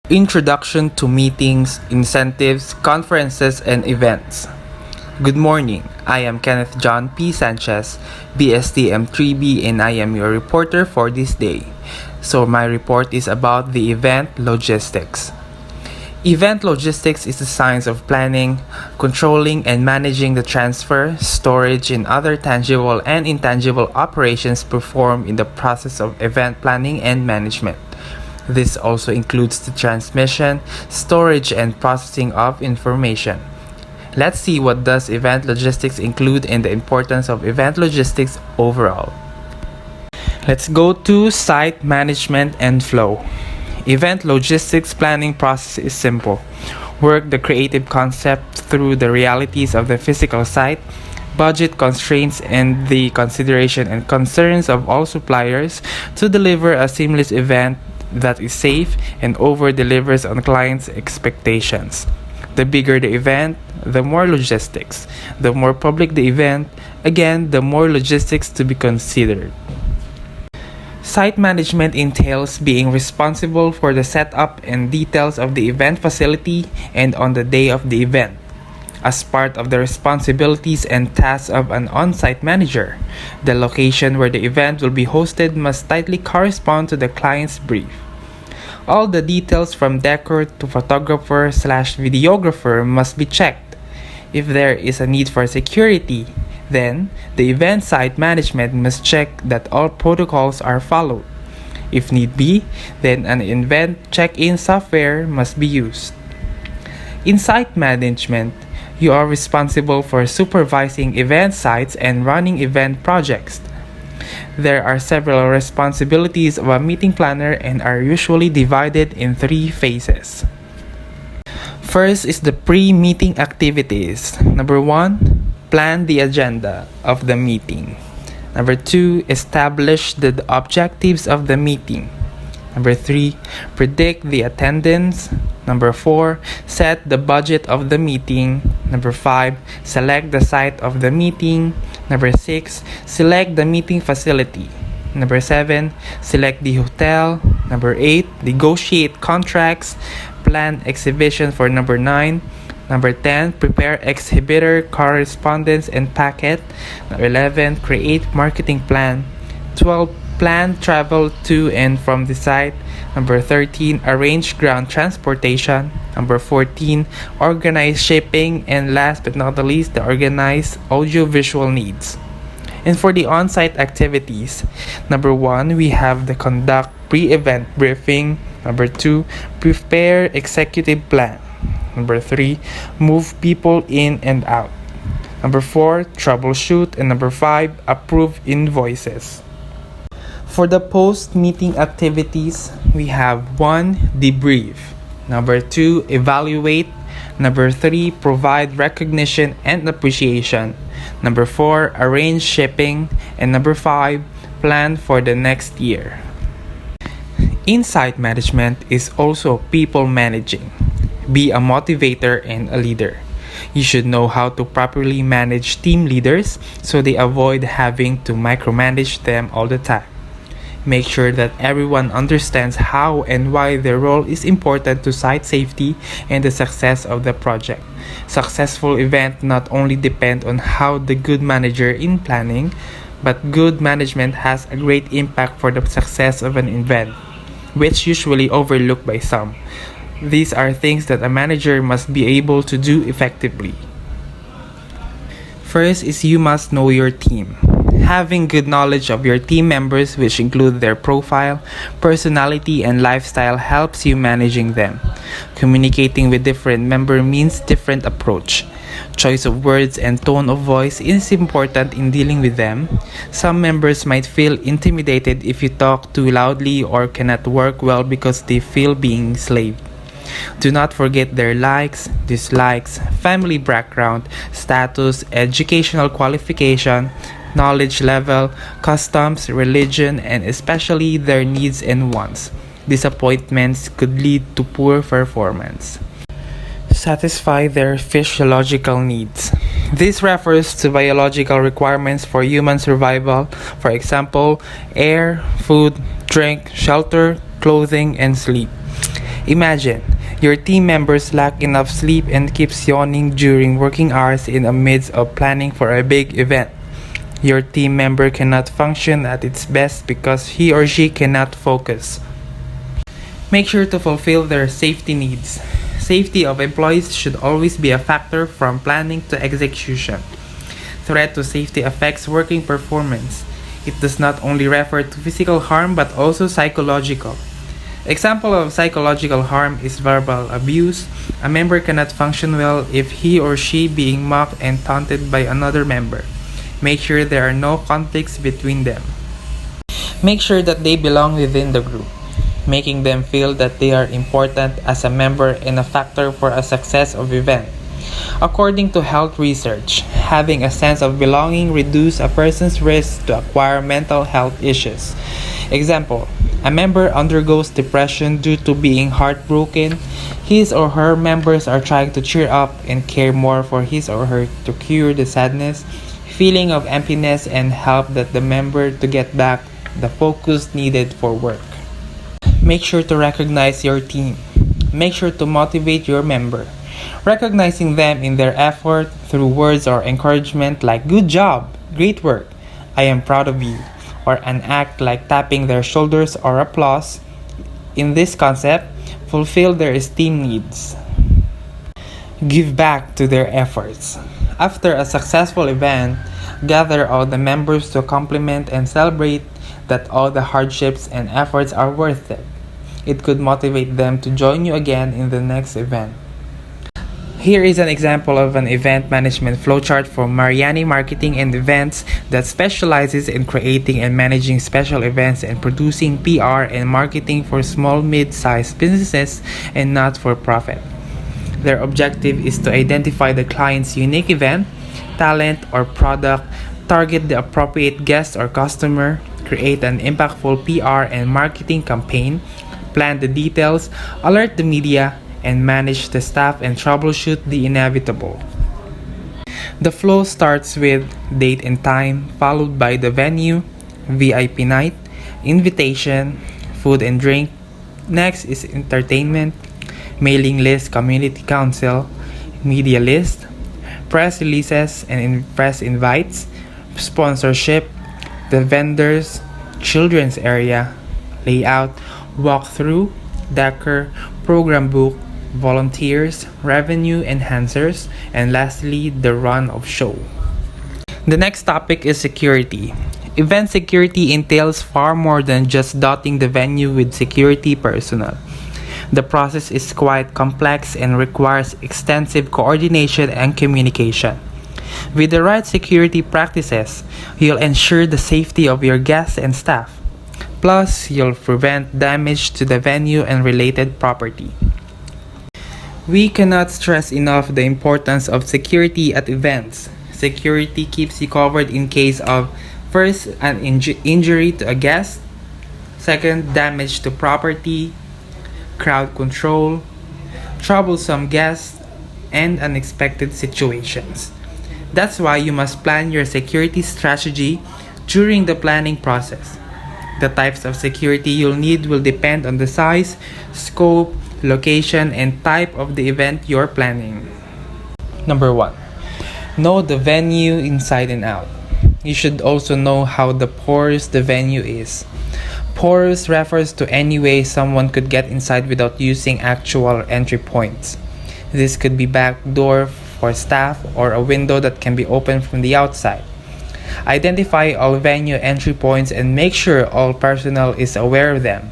Introduction to meetings, incentives, conferences, and events. Good morning. I am Kenneth John P. Sanchez, BSTM 3B, and I am your reporter for this day. So my report is about the event logistics. Event logistics is the science of planning, controlling, and managing the transfer, storage, and other tangible and intangible operations performed in the process of event planning and management. This also includes the transmission, storage, and processing of information. Let's see what does event logistics include and the importance of event logistics overall. Let's go to site management and flow. Event logistics planning process is simple. Work the creative concept through the realities of the physical site, budget constraints, and the consideration and concerns of all suppliers to deliver a seamless event that is safe and over-delivers on clients' expectations. The bigger the event, the more logistics. The more public the event, again, the more logistics to be considered. Site management entails being responsible for the setup and details of the event facility and on the day of the event. As part of the responsibilities and tasks of an on-site manager, the location where the event will be hosted must tightly correspond to the client's brief. All the details from decor to photographer/videographer must be checked. If there is a need for security, then the event site management must check that all protocols are followed. If need be, then an event check-in software must be used. In site management, you are responsible for supervising event sites and running event projects. There are several responsibilities of a meeting planner and are usually divided in 3 phases. First is the pre-meeting activities. Number 1, plan the agenda of the meeting. Number 2, establish the objectives of the meeting. Number 3, predict the attendance. Number 4, set the budget of the meeting. Number 5, select the site of the meeting. Number 6, select the meeting facility. Number 7, select the hotel. Number 8, negotiate contracts. Plan exhibition for number 9. Number 10, prepare exhibitor correspondence and packet. Number 11, create marketing plan. 12, plan travel to and from the site. Number 13, arrange ground transportation. Number 14, organize shipping. And last but not the least, the organize audiovisual needs. And for the on-site activities, number 1, we have the conduct pre-event briefing. Number 2, prepare executive plan. Number 3, move people in and out. Number 4, troubleshoot. And number 5, approve invoices. For the post-meeting activities, we have 1, debrief. Number 2, evaluate. Number 3, provide recognition and appreciation. Number 4, arrange shipping. And number 5, plan for the next year. Insight management is also people managing. Be a motivator and a leader. You should know how to properly manage team leaders so they avoid having to micromanage them all the time. Make sure that everyone understands how and why their role is important to site safety and the success of the project. Successful events not only depend on how the good manager in planning, but good management has a great impact for the success of an event, which usually overlooked by some. These are things that a manager must be able to do effectively. First is you must know your team. Having good knowledge of your team members, which include their profile, personality, and lifestyle, helps you managing them. Communicating with different members means different approach. Choice of words and tone of voice is important in dealing with them. Some members might feel intimidated if you talk too loudly or cannot work well because they feel being enslaved. Do not forget their likes, dislikes, family background, status, educational qualification, knowledge level, customs, religion, and especially their needs and wants. Disappointments could lead to poor performance. Satisfy their physiological needs. This refers to biological requirements for human survival, for example, air, food, drink, shelter, clothing, and sleep. Imagine, your team members lack enough sleep and keeps yawning during working hours in the midst of planning for a big event. Your team member cannot function at its best because he or she cannot focus. Make sure to fulfill their safety needs. Safety of employees should always be a factor from planning to execution. Threat to safety affects working performance. It does not only refer to physical harm but also psychological. Example of psychological harm is verbal abuse. A member cannot function well if he or she being mocked and taunted by another member. Make sure there are no conflicts between them. Make sure that they belong within the group, making them feel that they are important as a member and a factor for a success of event. According to health research, having a sense of belonging reduces a person's risk to acquire mental health issues. Example, a member undergoes depression due to being heartbroken. His or her members are trying to cheer up and care more for his or her to cure the sadness, feeling of emptiness and help that the member to get back the focus needed for work. Make sure to recognize your team. Make sure to motivate your member. Recognizing them in their effort through words or encouragement like good job, great work, I am proud of you, or an act like tapping their shoulders or applause. In this concept, fulfill their esteem needs. Give back to their efforts. After a successful event, gather all the members to compliment and celebrate that all the hardships and efforts are worth it. It could motivate them to join you again in the next event. Here is an example of an event management flowchart for Mariani Marketing and Events that specializes in creating and managing special events and producing PR and marketing for small mid-sized businesses and not-for-profit. Their objective is to identify the client's unique event, talent, or product, target the appropriate guest or customer, create an impactful PR and marketing campaign, plan the details, alert the media, and manage the staff and troubleshoot the inevitable. The flow starts with date and time, followed by the venue, VIP night, invitation, food and drink. Next is entertainment, mailing list, community council, media list, press releases and press invites, sponsorship, the vendors, children's area, layout, walkthrough, decor, program book, volunteers, revenue enhancers, and lastly, the run of show. The next topic is security. Event security entails far more than just dotting the venue with security personnel. The process is quite complex and requires extensive coordination and communication. With the right security practices, you'll ensure the safety of your guests and staff. Plus, you'll prevent damage to the venue and related property. We cannot stress enough the importance of security at events. Security keeps you covered in case of first, an injury to a guest, second, damage to property, crowd control, troublesome guests, and unexpected situations. That's why you must plan your security strategy during the planning process. The types of security you'll need will depend on the size, scope, location, and type of the event you're planning. Number 1. Know the venue inside and out. You should also know how porous the venue is. Porous refers to any way someone could get inside without using actual entry points. This could be back door for staff or a window that can be opened from the outside. Identify all venue entry points and make sure all personnel is aware of them.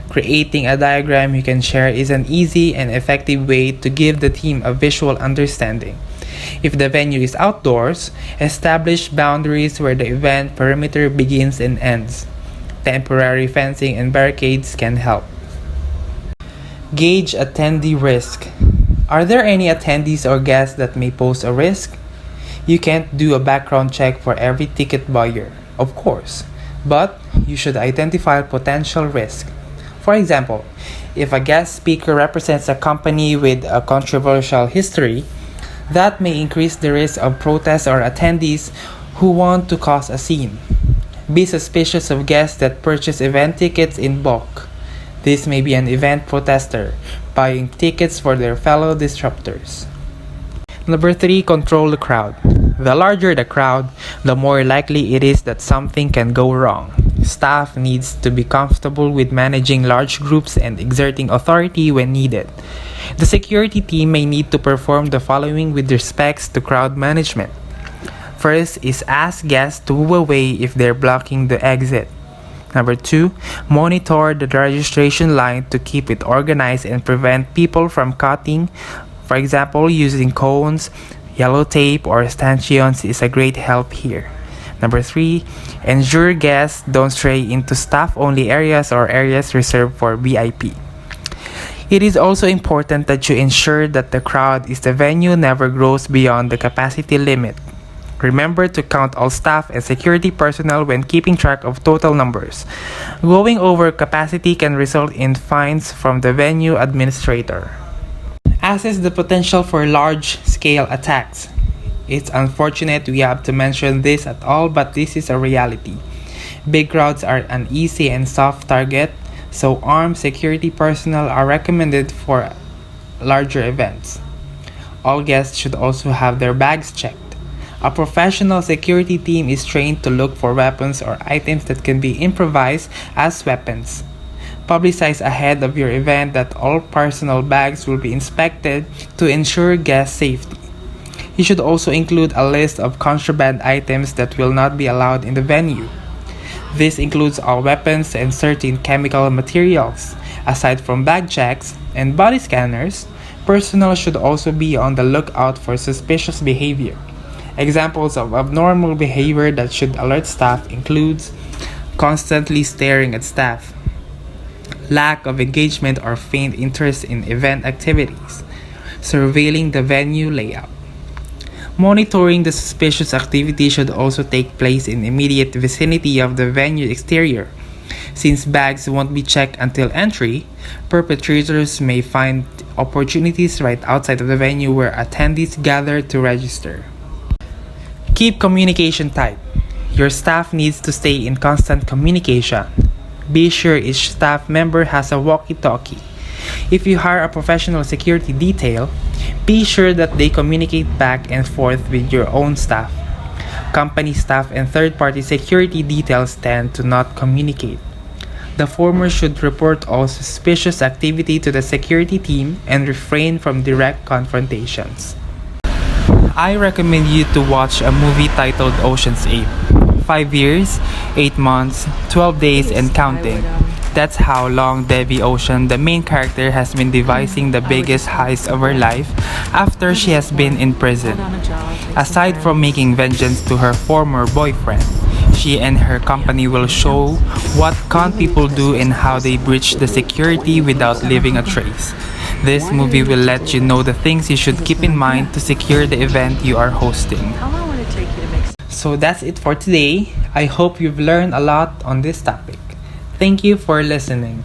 Creating a diagram you can share is an easy and effective way to give the team a visual understanding. If the venue is outdoors, establish boundaries where the event perimeter begins and ends. Temporary fencing and barricades can help. Gauge attendee risk. Are there any attendees or guests that may pose a risk? You can't do a background check for every ticket buyer, of course, but you should identify potential risk. For example, if a guest speaker represents a company with a controversial history, that may increase the risk of protests or attendees who want to cause a scene. Be suspicious of guests that purchase event tickets in bulk. This may be an event protester buying tickets for their fellow disruptors. Number 3, control the crowd. The larger the crowd, the more likely it is that something can go wrong. Staff needs to be comfortable with managing large groups and exerting authority when needed. The security team may need to perform the following with respects to crowd management. First is ask guests to move away if they're blocking the exit. Number 2, monitor the registration line to keep it organized and prevent people from cutting. For example, using cones, yellow tape, or stanchions is a great help here. Number 3, ensure guests don't stray into staff-only areas or areas reserved for VIP. It is also important that you ensure that the crowd in the venue never grows beyond the capacity limit. Remember to count all staff and security personnel when keeping track of total numbers. Going over capacity can result in fines from the venue administrator. Assess the potential for large-scale attacks. It's unfortunate we have to mention this at all, but this is a reality. Big crowds are an easy and soft target, so armed security personnel are recommended for larger events. All guests should also have their bags checked. A professional security team is trained to look for weapons or items that can be improvised as weapons. Publicize ahead of your event that all personal bags will be inspected to ensure guest safety. You should also include a list of contraband items that will not be allowed in the venue. This includes all weapons and certain chemical materials. Aside from bag checks and body scanners, personnel should also be on the lookout for suspicious behavior. Examples of abnormal behavior that should alert staff includes constantly staring at staff, lack of engagement or faint interest in event activities, surveilling the venue layout. Monitoring the suspicious activity should also take place in immediate vicinity of the venue exterior. Since bags won't be checked until entry, perpetrators may find opportunities right outside of the venue where attendees gather to register. Keep communication tight. Your staff needs to stay in constant communication. Be sure each staff member has a walkie-talkie. If you hire a professional security detail, be sure that they communicate back and forth with your own staff. Company staff and third-party security details tend to not communicate. The former should report all suspicious activity to the security team and refrain from direct confrontations. I recommend you to watch a movie titled Ocean's 8. 5 years, 8 months, 12 days, and counting. That's how long Debbie Ocean, the main character, has been devising the biggest heist of her life after she has been in prison. Aside from making vengeance to her former boyfriend, she and her company will show what con people do and how they breach the security without leaving a trace. This movie will let you know the things you should keep in mind to secure the event you are hosting. So that's it for today. I hope you've learned a lot on this topic. Thank you for listening.